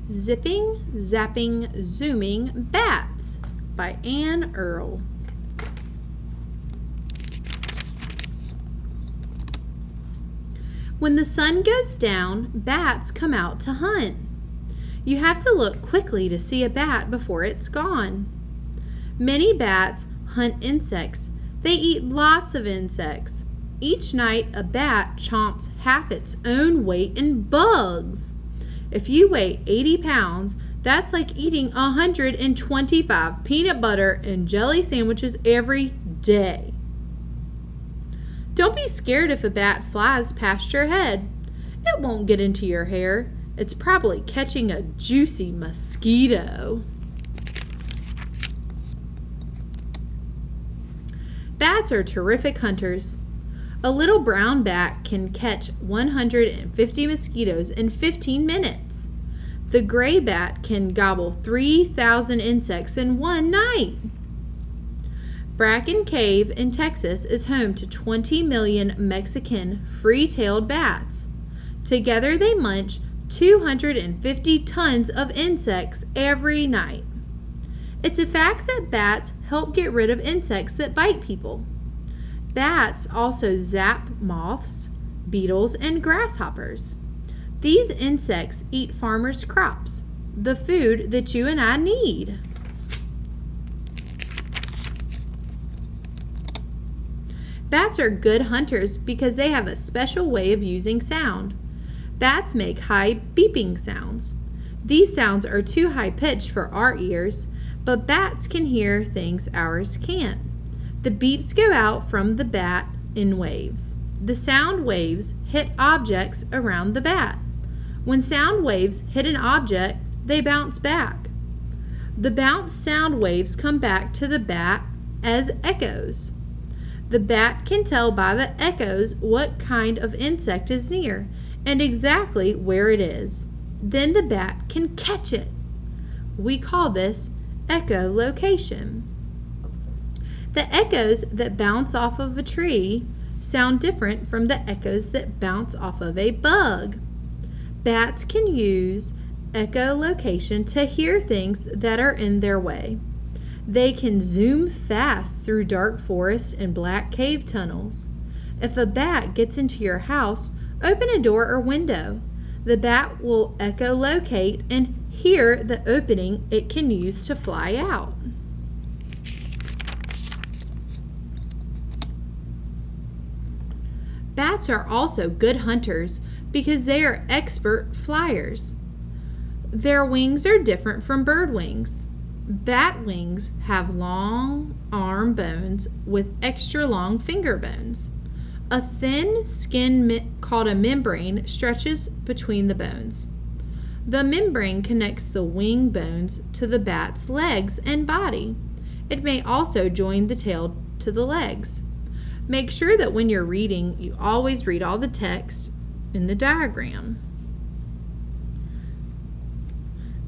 Zipping, Zapping, Zooming Bats by Anne Earl. When the sun goes down, bats come out to hunt. You have to look quickly to see a bat before it's gone. Many bats hunt insects. They eat lots of insects. Each night, a bat chomps half its own weight in bugs. If you weigh 80 pounds, that's like eating 125 peanut butter and jelly sandwiches every day. Don't be scared if a bat flies past your head. It won't get into your hair. It's probably catching a juicy mosquito. Bats are terrific hunters. A little brown bat can catch 150 mosquitoes in 15 minutes. The gray bat can gobble 3,000 insects in one night. Bracken Cave in Texas is home to 20 million Mexican free-tailed bats. Together they munch 250 tons of insects every night. It's a fact that bats help get rid of insects that bite people. Bats also zap moths, beetles, and grasshoppers. These insects eat farmers' crops, the food that you and I need. Bats are good hunters because they have a special way of using sound. Bats make high beeping sounds. These sounds are too high-pitched for our ears, but bats can hear things ours can't. The beeps go out from the bat in waves. The sound waves hit objects around the bat. When sound waves hit an object, they bounce back. The bounced sound waves come back to the bat as echoes. The bat can tell by the echoes what kind of insect is near and exactly where it is. Then the bat can catch it. We call this echolocation. The echoes that bounce off of a tree sound different from the echoes that bounce off of a bug. Bats can use echolocation to hear things that are in their way. They can zoom fast through dark forests and black cave tunnels. If a bat gets into your house, open a door or window. The bat will echolocate and hear the opening it can use to fly out. Bats are also good hunters because they are expert flyers. Their wings are different from bird wings. Bat wings have long arm bones with extra long finger bones. A thin skin called a membrane stretches between the bones. The membrane connects the wing bones to the bat's legs and body. It may also join the tail to the legs. Make sure that when you're reading, you always read all the text in the diagram.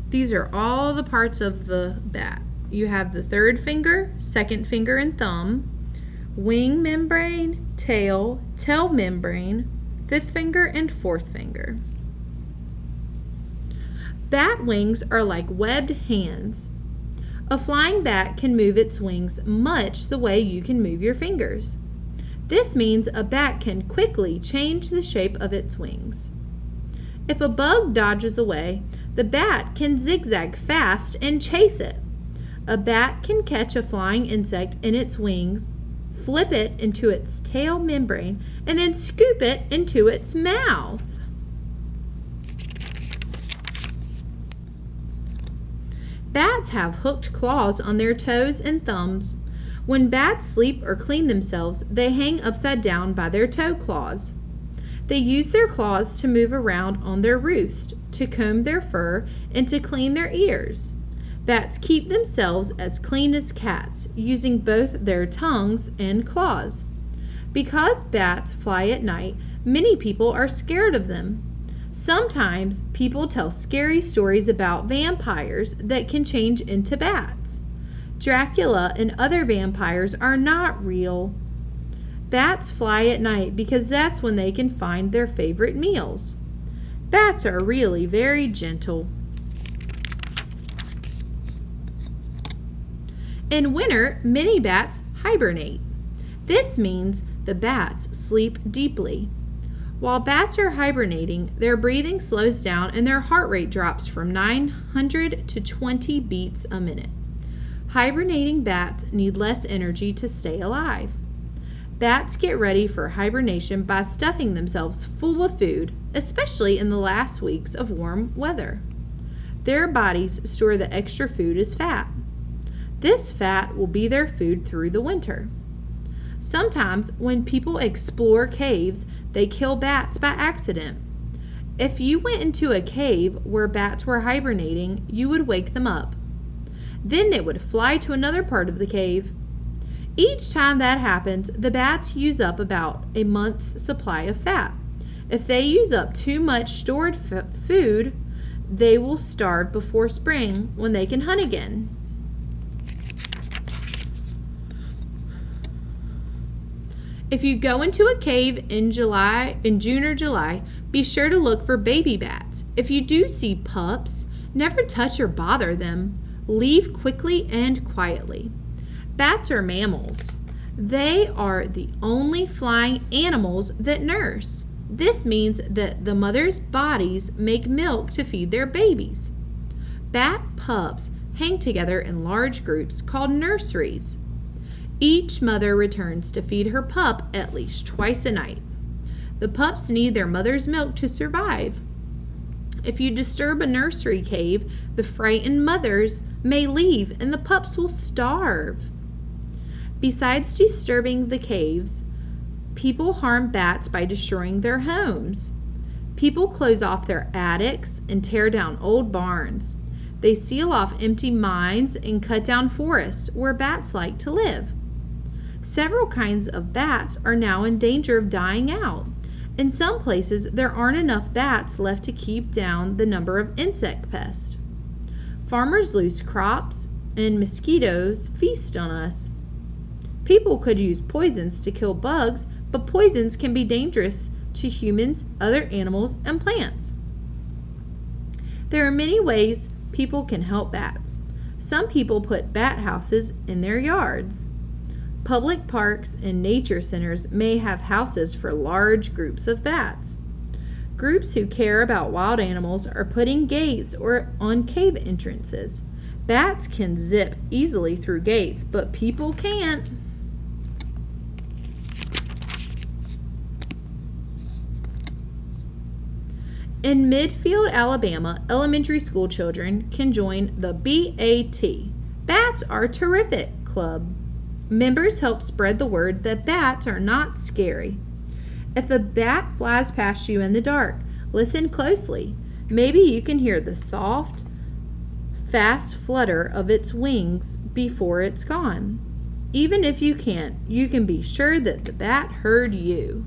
These are all the parts of the bat. You have the third finger, second finger and thumb, wing membrane, tail membrane, fifth finger, and fourth finger. Bat wings are like webbed hands. A flying bat can move its wings much the way you can move your fingers. This means a bat can quickly change the shape of its wings. If a bug dodges away, the bat can zigzag fast and chase it. A bat can catch a flying insect in its wings, flip it into its tail membrane, and then scoop it into its mouth. Bats have hooked claws on their toes and thumbs. When bats sleep or clean themselves, they hang upside down by their toe claws. They use their claws to move around on their roost, to comb their fur, and to clean their ears. Bats keep themselves as clean as cats, using both their tongues and claws. Because bats fly at night, many people are scared of them. Sometimes people tell scary stories about vampires that can change into bats. Dracula and other vampires are not real. Bats fly at night because that's when they can find their favorite meals. Bats are really very gentle. In winter, many bats hibernate. This means the bats sleep deeply. While bats are hibernating, their breathing slows down and their heart rate drops from 900 to 20 beats a minute. Hibernating bats need less energy to stay alive. Bats get ready for hibernation by stuffing themselves full of food, especially in the last weeks of warm weather. Their bodies store the extra food as fat. This fat will be their food through the winter. Sometimes when people explore caves, they kill bats by accident. If you went into a cave where bats were hibernating, you would wake them up. Then they would fly to another part of the cave. Each time that happens, the bats use up about a month's supply of fat. If they use up too much stored food, they will starve before spring when they can hunt again. If you go into a cave in June or July, be sure to look for baby bats. If you do see pups, never touch or bother them. Leave quickly and quietly. Bats are mammals. They are the only flying animals that nurse. This means that the mother's bodies make milk to feed their babies. Bat pups hang together in large groups called nurseries. Each mother returns to feed her pup at least twice a night. The pups need their mother's milk to survive. If you disturb a nursery cave, the frightened mothers may leave and the pups will starve. Besides disturbing the caves, people harm bats by destroying their homes. People close off their attics and tear down old barns. They seal off empty mines and cut down forests where bats like to live. Several kinds of bats are now in danger of dying out. In some places, there aren't enough bats left to keep down the number of insect pests. Farmers lose crops, and mosquitoes feast on us. People could use poisons to kill bugs, but poisons can be dangerous to humans, other animals, and plants. There are many ways people can help bats. Some people put bat houses in their yards. Public parks and nature centers may have houses for large groups of bats. Groups who care about wild animals are putting gates or on cave entrances. Bats can zip easily through gates, but people can't. In Midfield, Alabama, elementary school children can join the BAT, Bats Are Terrific Club. Members help spread the word that bats are not scary. If a bat flies past you in the dark, listen closely. Maybe you can hear the soft, fast flutter of its wings before it's gone. Even if you can't, you can be sure that the bat heard you.